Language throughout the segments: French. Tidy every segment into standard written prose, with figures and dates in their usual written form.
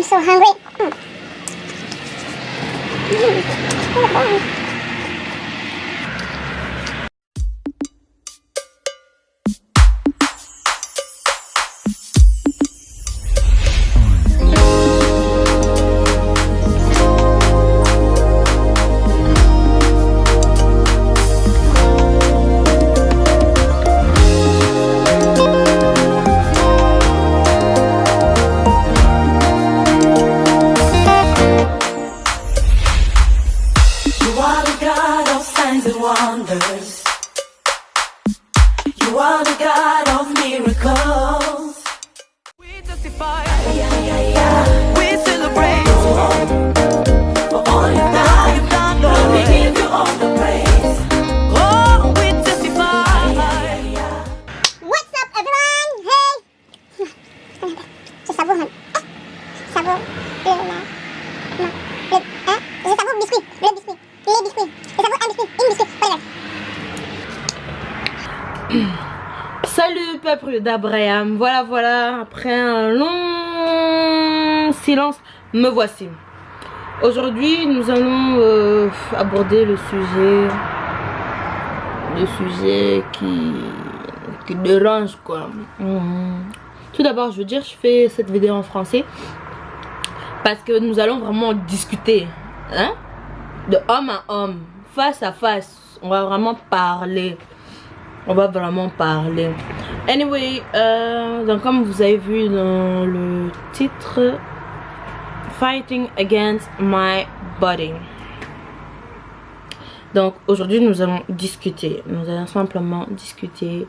so hungry. Wonders. You are the God of miracles. We testify, we celebrate for all you've done, Lord. We give you all the praise. Oh, we testify. What's up, everyone? Hey! Je savoure je savoure biscuit, les biscuits. Je savoure un biscuit, une biscuit. Salut peuple d'Abraham, voilà, après un long silence, me voici. Aujourd'hui nous allons aborder le sujet qui dérange quoi. Tout d'abord je veux dire, je fais cette vidéo en français parce que nous allons vraiment discuter, hein, de homme à homme, face à face. On va vraiment parler. Anyway, donc comme vous avez vu dans le titre, Fighting Against My Body. Donc aujourd'hui nous allons discuter. Nous allons simplement discuter.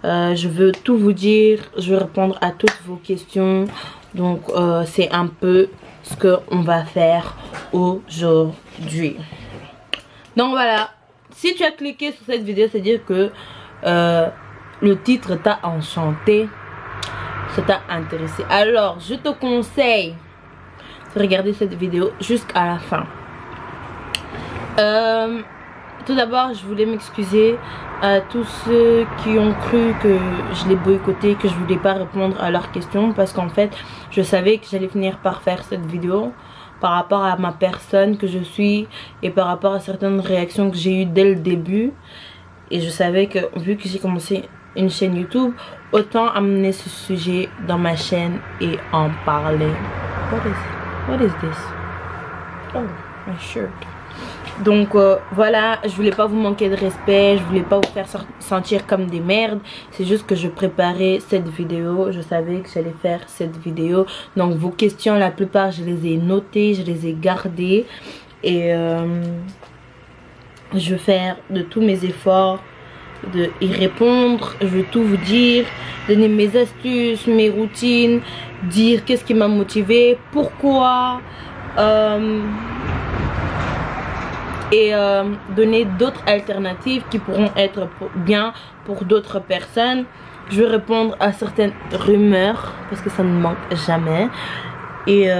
Je veux tout vous dire. Je vais répondre à toutes vos questions. Donc c'est un peu ce qu'on va faire aujourd'hui. Donc voilà. Si tu as cliqué sur cette vidéo, c'est-à-dire que le titre t'a enchanté, ça t'a intéressé. Alors je te conseille de regarder cette vidéo jusqu'à la fin. Tout d'abord je voulais m'excuser à tous ceux qui ont cru que je les boycottais, que je voulais pas répondre à leurs questions, parce qu'en fait je savais que j'allais finir par faire cette vidéo par rapport à ma personne que je suis et par rapport à certaines réactions que j'ai eues dès le début. Et je savais que vu que j'ai commencé une chaîne YouTube, autant amener ce sujet dans ma chaîne et en parler. What is this? Oh, my shirt. Donc voilà, je voulais pas vous manquer de respect, je voulais pas vous faire sentir comme des merdes. C'est juste que je préparais cette vidéo, je savais que j'allais faire cette vidéo. Donc vos questions, la plupart je les ai notées, je les ai gardées. Et je vais faire de tous mes efforts de y répondre. Je vais tout vous dire, donner mes astuces, mes routines, dire qu'est-ce qui m'a motivé, pourquoi, et donner d'autres alternatives qui pourront être bien pour d'autres personnes. Je vais répondre à certaines rumeurs parce que ça ne manque jamais. Et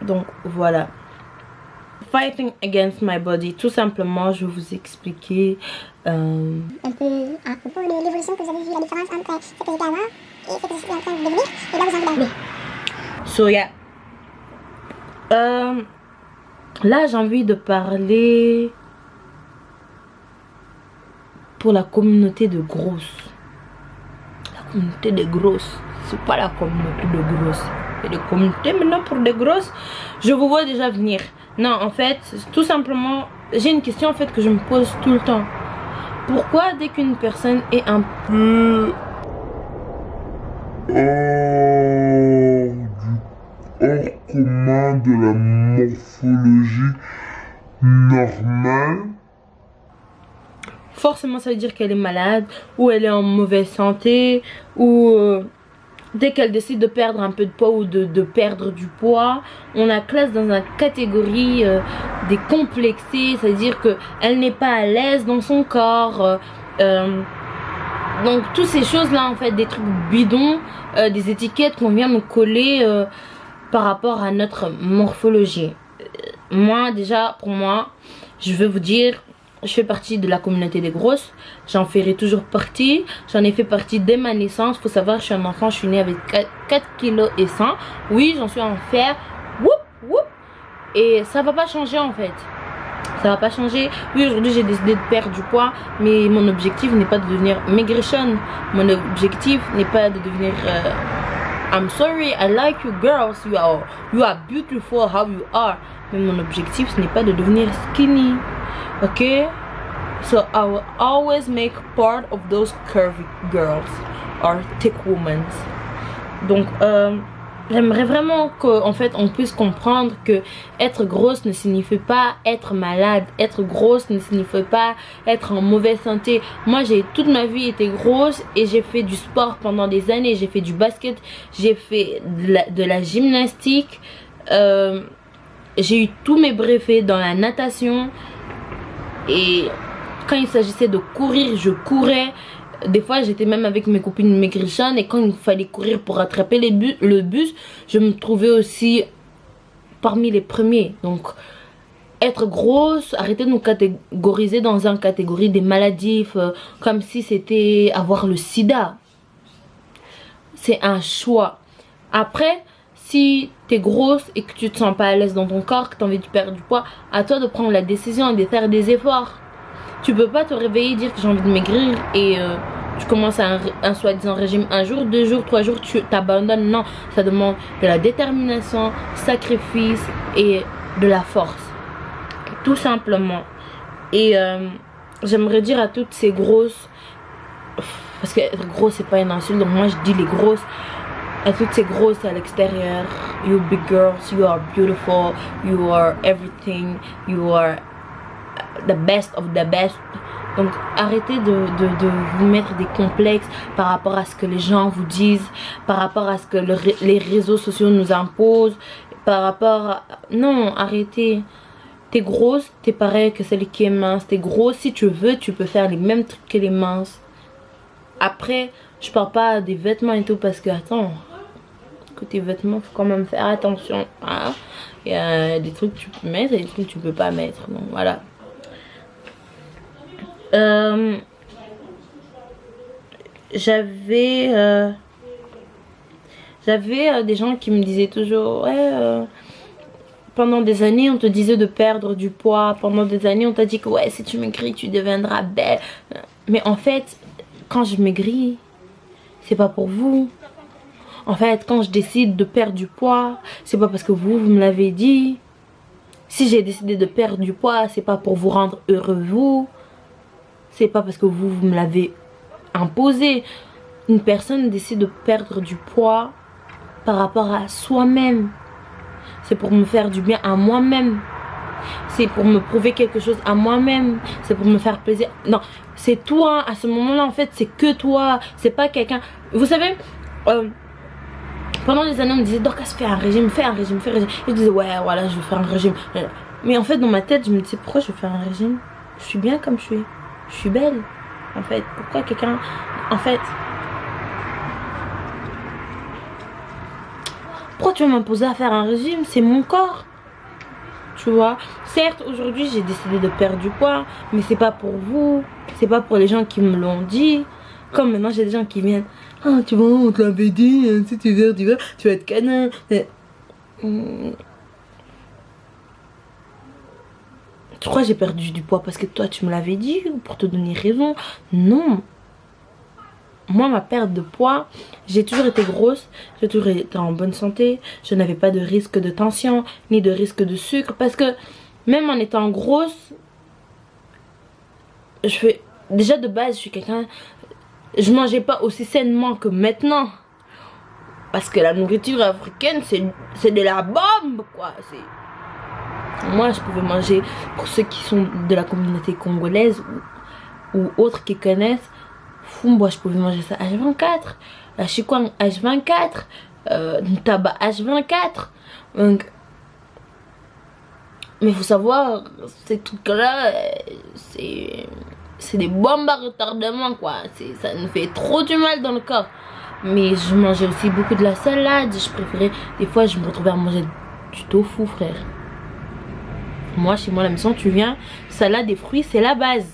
donc voilà. Fighting Against My Body, tout simplement je vais vous expliquer un peu à propos de l'évolution que vous avez vu, la différence entre ce que j'étais avant et ce que je suis en train de devenir, et là vous en avez. So yeah, là j'ai envie de parler pour la communauté de grosses. La communauté des grosses, c'est pas la communauté de grosses. Il y a des communautés maintenant pour des grosses. Je vous vois déjà venir. Non, en fait, tout simplement, j'ai une question en fait que je me pose tout le temps. Pourquoi dès qu'une personne est un peu hors commun de la morphologie normale, forcément ça veut dire qu'elle est malade, ou elle est en mauvaise santé, ou dès qu'elle décide de perdre un peu de poids ou de perdre du poids, on la classe dans une catégorie des complexés, c'est-à-dire qu'elle n'est pas à l'aise dans son corps. Donc toutes ces choses là en fait, des trucs bidons, des étiquettes qu'on vient nous coller par rapport à notre morphologie. Moi déjà, pour moi, je veux vous dire, je fais partie de la communauté des grosses. J'en ferai toujours partie. J'en ai fait partie dès ma naissance. Faut savoir, je suis un enfant, je suis née avec 4 kg et 100. Oui, j'en suis en fer. Whoop, whoop. Et ça va pas changer en fait. Ça va pas changer. Oui, aujourd'hui j'ai décidé de perdre du poids, mais mon objectif n'est pas de devenir maigrichonne. Mon objectif n'est pas de devenir I'm sorry, I like you girls, you are beautiful how you are. Mais mon objectif ce n'est pas de devenir skinny. Ok? So I will always make part of those curvy girls or thick women. Donc j'aimerais vraiment qu'en fait on puisse comprendre que être grosse ne signifie pas être malade. Être grosse ne signifie pas être en mauvaise santé. Moi j'ai toute ma vie été grosse et j'ai fait du sport pendant des années. J'ai fait du basket, j'ai fait de la gymnastique, j'ai eu tous mes brevets dans la natation. Et quand il s'agissait de courir, je courais. Des fois j'étais même avec mes copines maigrichonnes, et quand il fallait courir pour rattraper le bus, je me trouvais aussi parmi les premiers. Donc être grosse, arrêtez de nous catégoriser dans une catégorie des maladies comme si c'était avoir le sida. C'est un choix. Après, si t'es grosse et que tu te sens pas à l'aise dans ton corps, que t'as envie de perdre du poids, à toi de prendre la décision et de faire des efforts. Tu peux pas te réveiller et dire que j'ai envie de maigrir et tu commences un soi-disant régime un jour, 2 jours, 3 jours, tu t'abandonnes. Non, ça demande de la détermination, sacrifice et de la force. Tout simplement. Et j'aimerais dire à toutes ces grosses, parce que être grosse c'est pas une insulte, donc moi je dis les grosses, à toutes ces grosses à l'extérieur, you big girls, you are beautiful, you are everything, you are the best of the best. Donc arrêtez de vous mettre des complexes par rapport à ce que les gens vous disent, par rapport à ce que les réseaux sociaux nous imposent, par rapport à... Non, arrêtez. T'es grosse, t'es pareil que celle qui est mince. T'es grosse, si tu veux, tu peux faire les mêmes trucs que les minces. Après, je parle pas des vêtements et tout parce que, attends, côté vêtements, faut quand même faire attention. Hein. Il y a des trucs que tu peux mettre et des trucs que tu peux pas mettre. Donc voilà. J'avais des gens qui me disaient toujours ouais, pendant des années on te disait de perdre du poids, pendant des années on t'a dit que ouais, si tu maigris tu deviendras belle. Mais en fait quand je maigris c'est pas pour vous. En fait quand je décide de perdre du poids c'est pas parce que vous me l'avez dit. Si j'ai décidé de perdre du poids c'est pas pour vous rendre heureux vous. C'est pas parce que vous me l'avez imposé. Une personne décide de perdre du poids par rapport à soi-même. C'est pour me faire du bien à moi-même. C'est pour me prouver quelque chose à moi-même. C'est pour me faire plaisir. Non, c'est toi. À ce moment-là, en fait, c'est que toi. C'est pas quelqu'un... Vous savez, pendant des années, on me disait Dorcas, fais un régime, fais un régime, fais un régime. Et je disais, ouais, voilà, je vais faire un régime. Mais en fait, dans ma tête, je me disais, pourquoi je vais faire un régime? Je suis bien comme je suis. Je suis belle, en fait. Pourquoi quelqu'un... En fait... Pourquoi tu vas m'imposer à faire un régime? C'est mon corps. Tu vois. Certes, aujourd'hui, j'ai décidé de perdre du poids. Mais c'est pas pour vous. C'est pas pour les gens qui me l'ont dit. Comme maintenant, j'ai des gens qui viennent. Ah, tu vois, on te l'avait dit. Si tu veux, tu vas être canin. Tu crois que j'ai perdu du poids parce que toi tu me l'avais dit ou pour te donner raison? Non. Moi ma perte de poids, j'ai toujours été grosse, j'ai toujours été en bonne santé, je n'avais pas de risque de tension ni de risque de sucre parce que même en étant grosse, déjà de base je suis quelqu'un, je mangeais pas aussi sainement que maintenant parce que la nourriture africaine c'est de la bombe quoi. Moi je pouvais manger, pour ceux qui sont de la communauté congolaise ou autres qui connaissent, moi je pouvais manger ça H24, la chikwang H24, tabac H24. Donc, mais il faut savoir, ces trucs là c'est des bombes à retardement quoi. Ça nous fait trop du mal dans le corps. Mais je mangeais aussi beaucoup de la salade. Je préférais, des fois je me retrouvais à manger du tofu frère. Moi, chez moi, à la maison, tu viens, salade et fruits, c'est la base.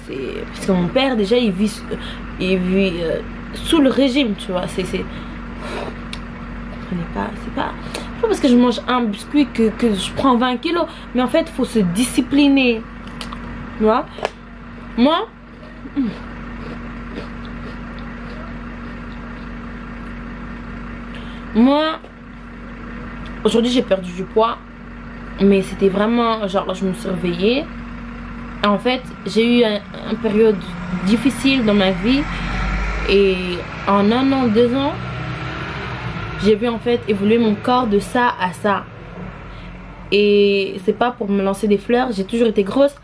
Parce que mon père, déjà, il vit sous le régime, tu vois. Vous comprenez pas, c'est pas parce que je mange un biscuit que je prends 20 kilos. Mais en fait, il faut se discipliner. Tu vois. Moi, aujourd'hui, j'ai perdu du poids. Mais c'était vraiment, genre, je me suis réveillée. En fait, j'ai eu une période difficile dans ma vie. Et en 1 an, 2 ans, j'ai vu en fait évoluer mon corps de ça à ça. Et c'est pas pour me lancer des fleurs, j'ai toujours été grosse.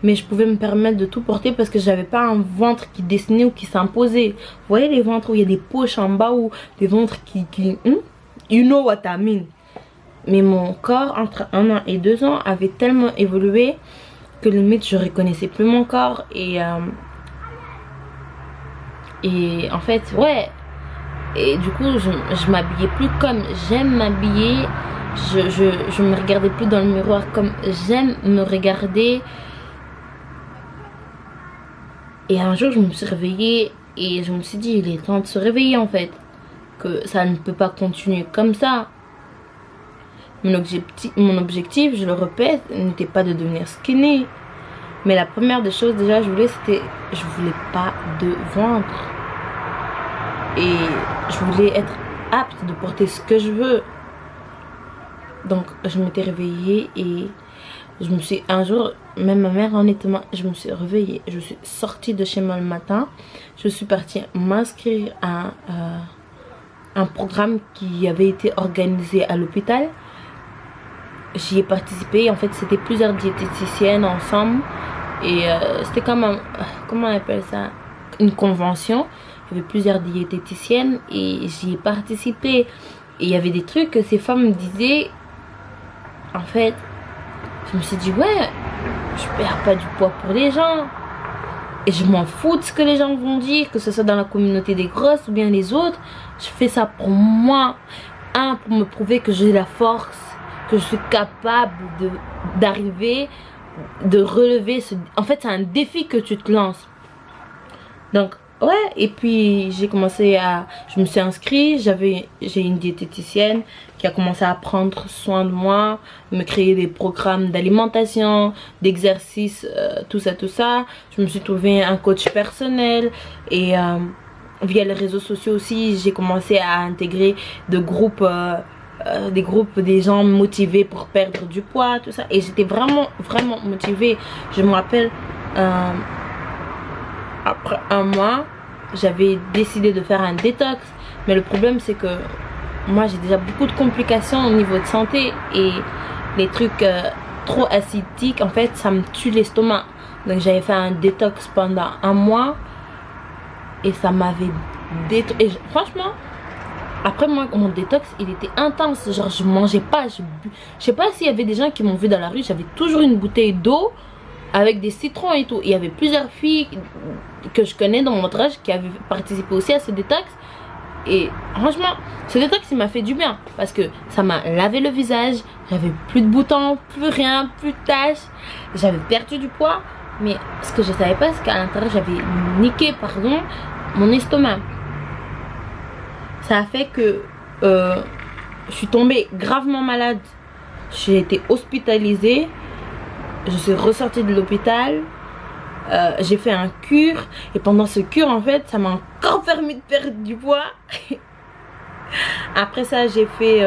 Mais je pouvais me permettre de tout porter parce que j'avais pas un ventre qui dessinait ou qui s'imposait. Vous voyez les ventres où il y a des poches en bas ou des ventres qui you know what I mean. Mais mon corps entre 1 an et 2 ans avait tellement évolué que limite je reconnaissais plus mon corps. Et en fait ouais. Et du coup je m'habillais plus comme j'aime m'habiller. Je me regardais plus dans le miroir comme j'aime me regarder. Et un jour je me suis réveillée et je me suis dit il est temps de se réveiller en fait. Que ça ne peut pas continuer comme ça. Mon objectif, je le répète, n'était pas de devenir skinny. Mais la première des choses déjà je voulais pas de ventre. Et je voulais être apte de porter ce que je veux. Donc je m'étais réveillée et je me suis un jour, même ma mère honnêtement, je me suis réveillée. Je suis sortie de chez moi le matin. Je suis partie m'inscrire à un programme qui avait été organisé à l'hôpital. J'y ai participé. En fait c'était plusieurs diététiciennes ensemble. Et c'était comme comment on appelle ça, une convention. Il y avait plusieurs diététiciennes et j'y ai participé. Et il y avait des trucs que ces femmes me disaient. En fait, je me suis dit ouais, je perds pas du poids pour les gens. Et je m'en fous de ce que les gens vont dire, que ce soit dans la communauté des grosses ou bien les autres. Je fais ça pour moi. Pour me prouver que j'ai la force, que je suis capable d'arriver, de relever ce... En fait, c'est un défi que tu te lances. Donc, ouais. Et puis, j'ai commencé à... Je me suis inscrite. J'ai une diététicienne qui a commencé à prendre soin de moi, me créer des programmes d'alimentation, d'exercice, tout ça. Je me suis trouvé un coach personnel et via les réseaux sociaux aussi, j'ai commencé à intégrer des groupes des gens motivés pour perdre du poids, tout ça. Et j'étais vraiment motivée. Je me rappelle, après 1 mois, j'avais décidé de faire un détox. Mais le problème, c'est que moi, j'ai déjà beaucoup de complications au niveau de santé. Et les trucs trop acidiques, en fait, ça me tue l'estomac. Donc, j'avais fait un détox pendant 1 mois. Et ça m'avait détruit. Et franchement... Après moi, mon détox, il était intense. Genre, je mangeais pas. Je sais pas s'il y avait des gens qui m'ont vu dans la rue. J'avais toujours une bouteille d'eau avec des citrons et tout. Il y avait plusieurs filles que je connais dans mon entourage qui avaient participé aussi à ce détox. Et franchement, ce détox, il m'a fait du bien. Parce que ça m'a lavé le visage. J'avais plus de boutons, plus rien, plus de taches. J'avais perdu du poids. Mais ce que je savais pas, c'est qu'à l'intérieur, j'avais niqué, mon estomac. Ça a fait que je suis tombée gravement malade. J'ai été hospitalisée. Je suis ressortie de l'hôpital. J'ai fait un cure. Et pendant ce cure, en fait, ça m'a encore permis de perdre du poids. Après ça, j'ai fait...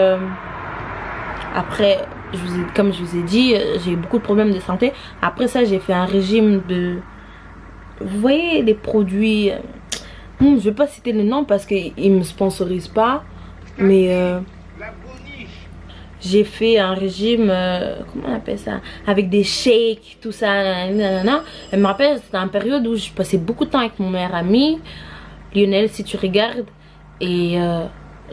après, comme je vous ai dit, j'ai eu beaucoup de problèmes de santé. Après ça, j'ai fait un régime de... Vous voyez les produits... je vais pas citer le nom parce qu'ils me sponsorisent pas. Mais j'ai fait un régime, comment on appelle ça, avec des shakes, tout ça, nanana. Je me rappelle, c'était une période où je passais beaucoup de temps avec mon meilleur ami Lionel, si tu regardes. Et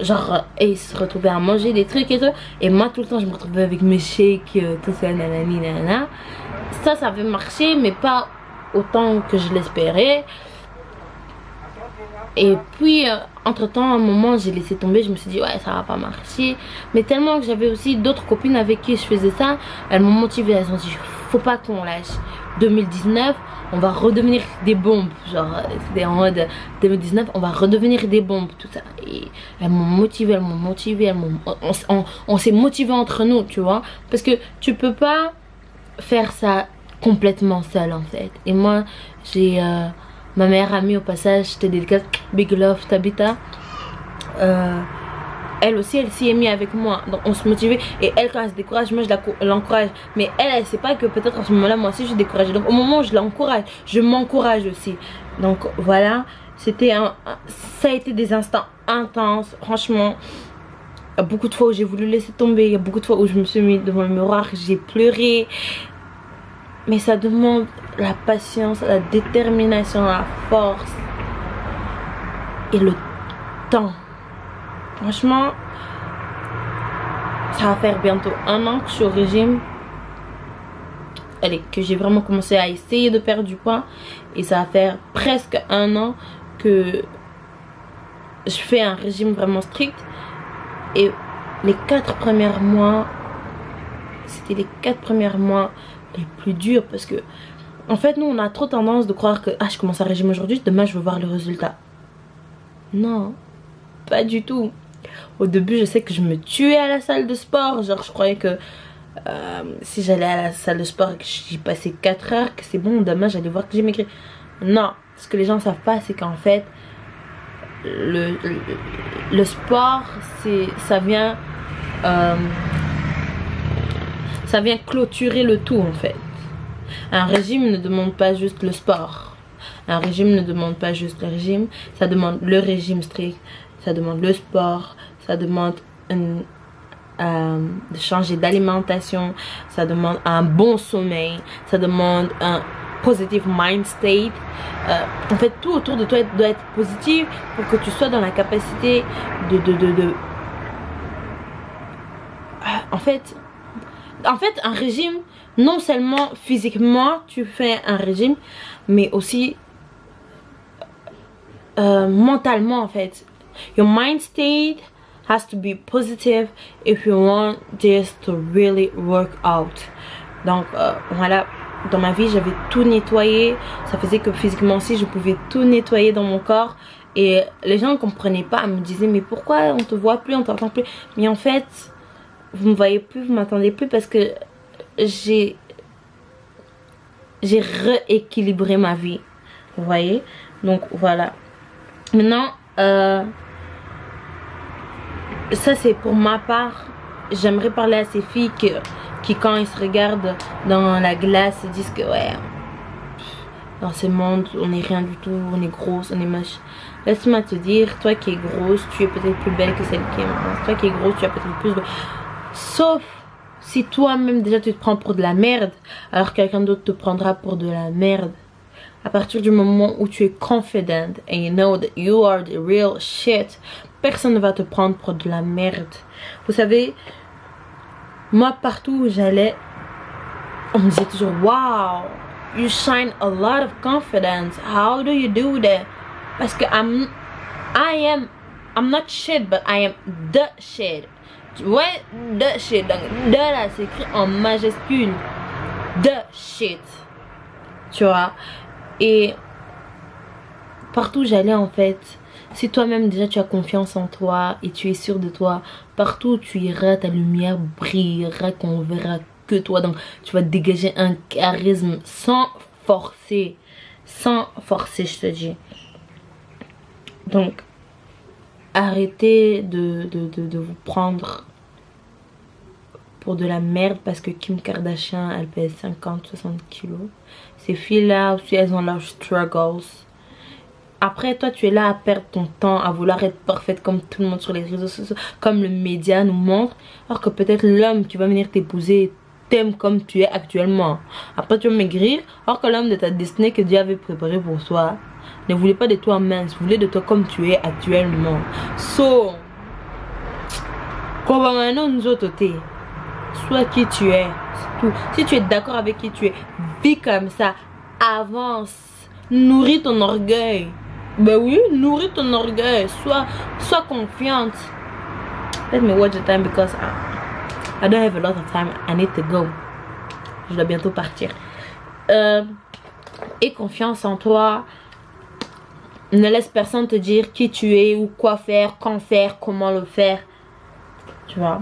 genre, il se retrouvait à manger des trucs et tout. Et moi tout le temps je me retrouvais avec mes shakes, tout ça, nanani, nanana. Ça avait marché, mais pas autant que je l'espérais. Et puis entre temps, à un moment j'ai laissé tomber, je me suis dit ouais ça va pas marcher. Mais tellement que j'avais aussi d'autres copines avec qui je faisais ça, elles m'ont motivée, elles ont dit faut pas qu'on lâche. 2019 on va redevenir des bombes, genre c'était en mode 2019 on va redevenir des bombes, tout ça. Et elles m'ont motivée, on s'est motivé entre nous, tu vois, parce que tu peux pas faire ça complètement seule en fait. Et moi j'ai ma meilleure amie au passage, je te dédicace, big love Tabitha, elle aussi elle s'y est mise avec moi, donc on se motivait. Et elle quand elle se décourage, moi je l'encourage, mais elle sait pas que peut-être à ce moment là moi aussi je suis découragée, donc au moment où je l'encourage, je m'encourage aussi. Donc voilà, c'était ça a été des instants intenses, franchement. Il y a beaucoup de fois où j'ai voulu laisser tomber, il y a beaucoup de fois où je me suis mis devant le miroir, j'ai pleuré. Mais ça demande la patience, la détermination, la force et le temps. Franchement, ça va faire bientôt 1 an que je suis au régime. Allez, que j'ai vraiment commencé à essayer de perdre du poids. Et ça va faire presque 1 an que je fais un régime vraiment strict. Et les 4 premiers mois, c'était les 4 premiers mois les plus durs. Parce que, en fait, nous, on a trop tendance de croire que je commence un régime aujourd'hui, demain je veux voir le résultat. Non, pas du tout. Au début, je sais que je me tuais à la salle de sport. Genre, je croyais que si j'allais à la salle de sport et que j'y passais 4 heures, que c'est bon, demain j'allais voir que j'ai maigri. Non, ce que les gens ne savent pas, c'est qu'en fait, le sport, ça vient clôturer le tout en fait. Un régime ne demande pas juste le sport. Un régime ne demande pas juste le régime. Ça demande le régime strict. Ça demande le sport. Ça demande de changer d'alimentation. Ça demande un bon sommeil. Ça demande un positive mind state. En fait, tout autour de toi doit être positif pour que tu sois dans la capacité En fait, un régime, non seulement physiquement tu fais un régime, mais aussi mentalement en fait. Your mind state has to be positive if you want this to really work out. Donc voilà, dans ma vie j'avais tout nettoyé. Ça faisait que physiquement aussi je pouvais tout nettoyer dans mon corps. Et les gens ne comprenaient pas, me disaient mais pourquoi on te voit plus, on t'entend plus. Mais en fait, vous me voyez plus, vous m'entendez plus parce que j'ai rééquilibré ma vie. Vous voyez? Donc voilà. Maintenant, ça c'est pour ma part. J'aimerais parler à ces filles qui quand ils se regardent dans la glace se disent que ouais, dans ce monde on n'est rien du tout, on est grosse, on est moche. Laisse-moi te dire, toi qui es grosse, tu es peut-être plus belle que celle qui est mince. Toi qui es grosse, tu as peut-être plus de... Sauf si toi-même déjà tu te prends pour de la merde, alors quelqu'un d'autre te prendra pour de la merde. À partir du moment où tu es confident and you know that you are the real shit, personne ne va te prendre pour de la merde. Vous savez, moi partout où j'allais, on me disait toujours wow, you shine a lot of confidence. How do you do that? Parce que I'm not shit, but I am the shit. Ouais, the shit. Donc, de là, c'est écrit en majuscule. The shit. Tu vois? Et partout où j'allais, en fait, si toi-même déjà tu as confiance en toi et tu es sûr de toi, partout où tu iras, ta lumière brillera, qu'on verra que toi. Donc, tu vas dégager un charisme sans forcer. Sans forcer, je te dis. Donc, arrêtez de vous prendre pour de la merde parce que Kim Kardashian, elle pèse 50-60 kilos. Ces filles-là aussi, elles ont leurs struggles. Après, toi, tu es là à perdre ton temps, à vouloir être parfaite comme tout le monde sur les réseaux sociaux, comme le média nous montre. Alors que peut-être l'homme qui va venir t'épouser t'aime comme tu es actuellement. Après, tu vas maigrir, alors que l'homme de ta destinée que Dieu avait préparé pour toi ne voulait pas de toi mince, voulait de toi comme tu es actuellement. So, nous autres, sois qui tu es, c'est tout. Si tu es d'accord avec qui tu es, vis comme ça, avance, nourris ton orgueil. Ben oui, nourris ton orgueil, sois confiante. Let me watch the time because I don't have a lot of time. I need to go. Je dois bientôt partir. Aie confiance en toi. Ne laisse personne te dire qui tu es ou quoi faire, quand faire, comment le faire. Tu vois.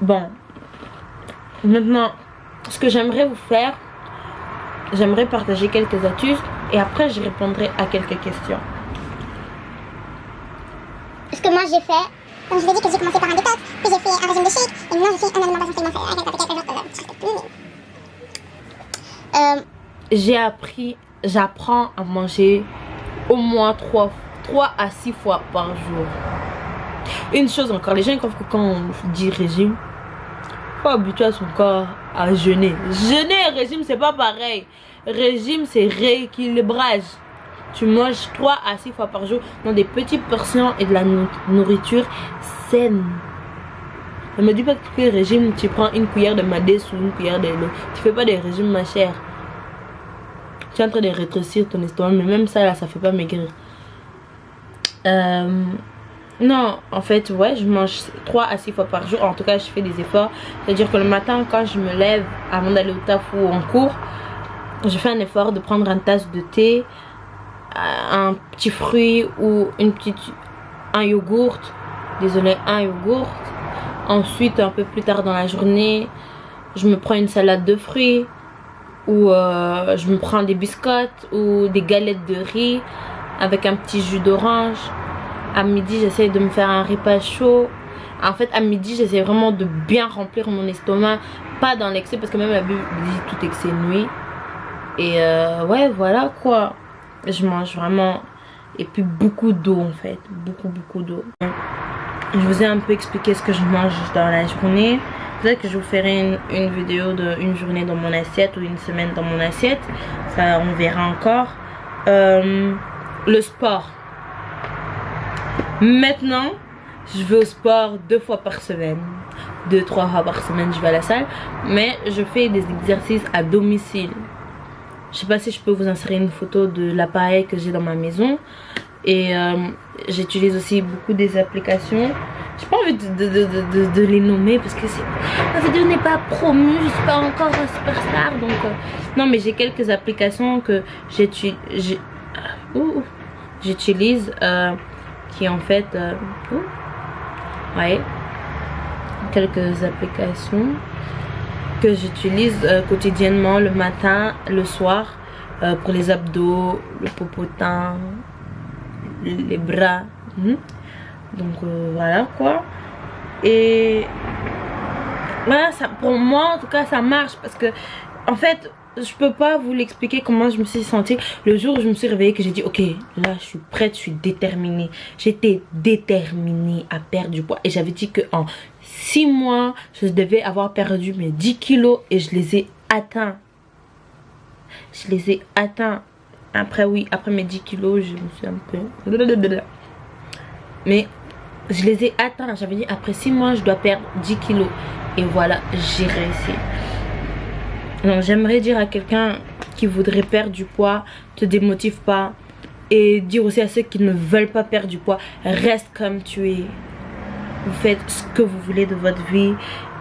Bon. Maintenant, ce que j'aimerais vous faire, j'aimerais partager quelques astuces et après je répondrai à quelques questions. Ce que moi j'ai fait, comme je vous ai dit que j'ai commencé par un détox, puis j'ai fait un régime de shake, et maintenant je fais un alimentation alimentaire. J'apprends à manger au moins 3 à 6 fois par jour. Une chose encore, les gens croient que quand on dit régime, faut habituer à son corps à jeûner. Jeûner et régime, c'est pas pareil. Régime, c'est rééquilibrage. Tu manges 3 à 6 fois par jour dans des petites portions et de la nourriture saine. Ne me dis pas que tu fais régime, tu prends une cuillère de madé ou une cuillère de l'eau. Tu fais pas des régimes, ma chère. Tu es en train de rétrécir ton estomac, mais même ça là, ça fait pas maigrir. Non, en fait, ouais, je mange 3 à 6 fois par jour. En tout cas, je fais des efforts. C'est-à-dire que le matin, quand je me lève avant d'aller au taf ou en cours, je fais un effort de prendre une tasse de thé, un petit fruit ou un yogourt. Désolé, un yogourt. Ensuite, un peu plus tard dans la journée, je me prends une salade de fruits. Ou je me prends des biscottes ou des galettes de riz avec un petit jus d'orange. À midi, j'essaie de me faire un repas chaud. En fait, à midi, j'essaie vraiment de bien remplir mon estomac. Pas dans l'excès, parce que même la Bible dit tout excès nuit. Et ouais, voilà quoi. Je mange vraiment. Et puis beaucoup d'eau en fait. Beaucoup d'eau. Je vous ai un peu expliqué ce que je mange dans la journée. Peut-être que je vous ferai une vidéo de une journée dans mon assiette ou une semaine dans mon assiette. Ça, on verra encore. Le sport. Maintenant, je vais au sport 2 fois par semaine. 2-3 fois par semaine, je vais à la salle. Mais je fais des exercices à domicile. Je sais pas si je peux vous insérer une photo de l'appareil que j'ai dans ma maison. Et j'utilise aussi beaucoup des applications. J'ai pas envie de les nommer parce que la vidéo n'est pas promue. Je suis pas encore un superstar. Donc non, mais j'ai quelques applications que j'utilise qui en fait ouais, quelques applications que j'utilise quotidiennement, le matin, le soir, pour les abdos, le popotin, les bras. Donc voilà quoi. Et voilà, ça, pour moi en tout cas ça marche parce que en fait je peux pas vous l'expliquer comment je me suis sentie le jour où je me suis réveillée, que j'ai dit ok, là je suis prête, je suis déterminée. J'étais déterminée à perdre du poids et j'avais dit que en 6 mois je devais avoir perdu mes 10 kilos et je les ai atteints. Je les ai atteints. Après oui, après mes 10 kilos je me suis un peu... Mais je les ai atteints. J'avais dit après 6 mois je dois perdre 10 kilos. Et voilà, j'ai réussi. Donc j'aimerais dire à quelqu'un qui voudrait perdre du poids, te démotive pas. Et dire aussi à ceux qui ne veulent pas perdre du poids, reste comme tu es. Vous faites ce que vous voulez de votre vie.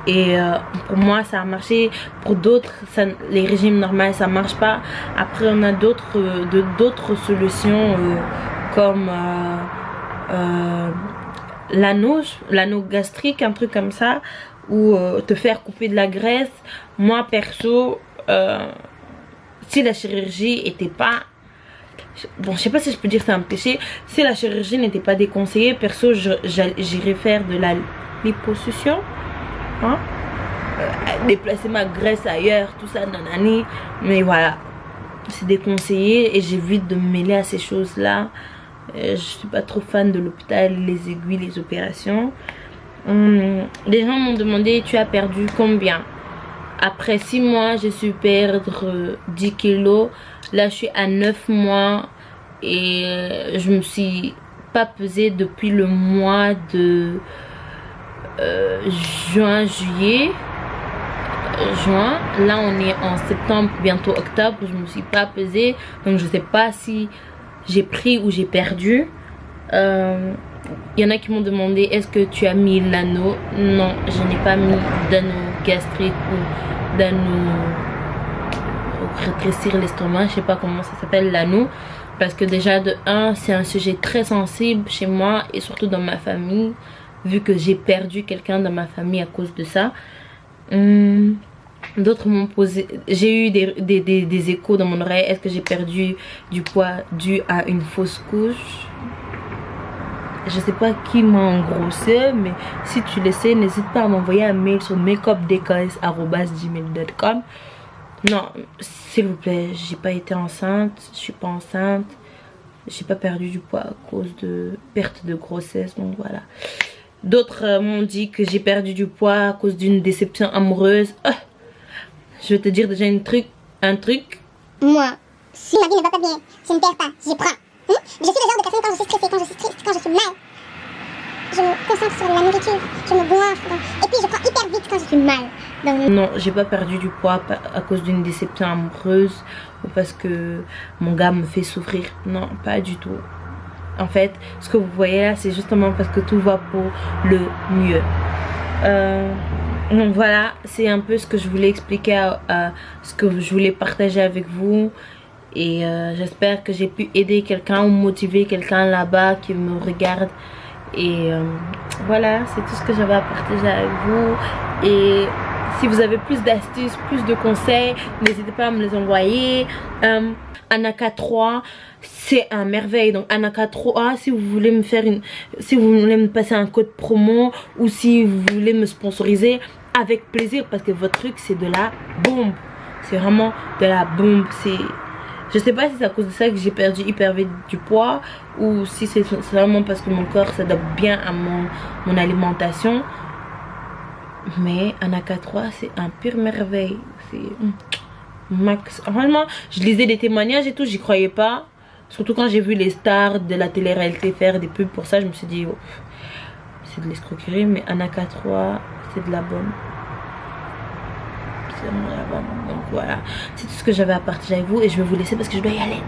Et pour moi ça a marché. Pour d'autres les régimes normaux ça marche pas. Après on a d'autres solutions comme l'anneau gastrique, un truc comme ça, ou te faire couper de la graisse. Moi perso, si la chirurgie était pas, bon je sais pas si je peux dire c'est un péché, si la chirurgie n'était pas déconseillée, perso j'irais faire de la liposuction, hein? Déplacer ma graisse ailleurs, tout ça, nanani. Mais voilà, c'est déconseillé et j'évite de me mêler à ces choses là. Je suis pas trop fan de l'hôpital, les aiguilles, les opérations. Les gens m'ont demandé tu as perdu combien? Après 6 mois j'ai su perdre 10 kilos. Là je suis à 9 mois et je me suis pas pesée depuis le mois de juin, juillet. Là on est en septembre, bientôt octobre. Je me suis pas pesée, donc je sais pas si j'ai pris ou j'ai perdu. Il y en a qui m'ont demandé est-ce que tu as mis l'anneau. Non, je n'ai pas mis d'anneau gastrique ou d'anneau rétrécir l'estomac, je sais pas comment ça s'appelle, l'anneau, parce que déjà de 1 c'est un sujet très sensible chez moi et surtout dans ma famille, vu que j'ai perdu quelqu'un dans ma famille à cause de ça. D'autres m'ont posé, j'ai eu des échos dans mon oreille, est-ce que j'ai perdu du poids dû à une fausse couche? Je sais pas qui m'a engrossé, mais si tu le sais, n'hésite pas à m'envoyer un mail sur makeupdks@gmail.com. Non, s'il vous plaît, j'ai pas été enceinte, je suis pas enceinte, j'ai pas perdu du poids à cause de perte de grossesse, donc voilà. D'autres m'ont dit que j'ai perdu du poids à cause d'une déception amoureuse. Je vais te dire déjà un truc. Moi, si ma vie ne va pas bien, je ne perds pas, j'y prends. Je suis le genre de personne, quand je suis stressée, quand je suis triste, quand je suis mal, je me concentre sur la nourriture, je me goinfre, et puis je prends hyper vite quand je suis mal. Donc... Non, j'ai pas perdu du poids à cause d'une déception amoureuse ou parce que mon gars me fait souffrir. Non, pas du tout. En fait, ce que vous voyez là, c'est justement parce que tout va pour le mieux. Donc voilà, c'est un peu ce que je voulais expliquer, ce que je voulais partager avec vous. Et j'espère que j'ai pu aider quelqu'un ou motiver quelqu'un là-bas qui me regarde. Et voilà, c'est tout ce que j'avais à partager avec vous. Et si vous avez plus d'astuces, plus de conseils, n'hésitez pas à me les envoyer. Anaka 3, c'est un merveille. Donc Anaka 3, si vous voulez me faire si vous voulez me passer un code promo ou si vous voulez me sponsoriser, avec plaisir, parce que votre truc c'est de la bombe. C'est vraiment de la bombe. Je sais pas si c'est à cause de ça que j'ai perdu hyper vite du poids ou si c'est vraiment parce que mon corps s'adapte bien à mon alimentation. Mais Anaka 3, c'est un pur merveille. C'est max. Franchement, je lisais des témoignages et tout, j'y croyais pas. Surtout quand j'ai vu les stars de la télé-réalité faire des pubs pour ça, je me suis dit, oh, c'est de l'escroquerie. Mais Anaka 3, c'est de la bonne. Donc voilà, c'est tout ce que j'avais à partager avec vous et je vais vous laisser parce que je dois y aller.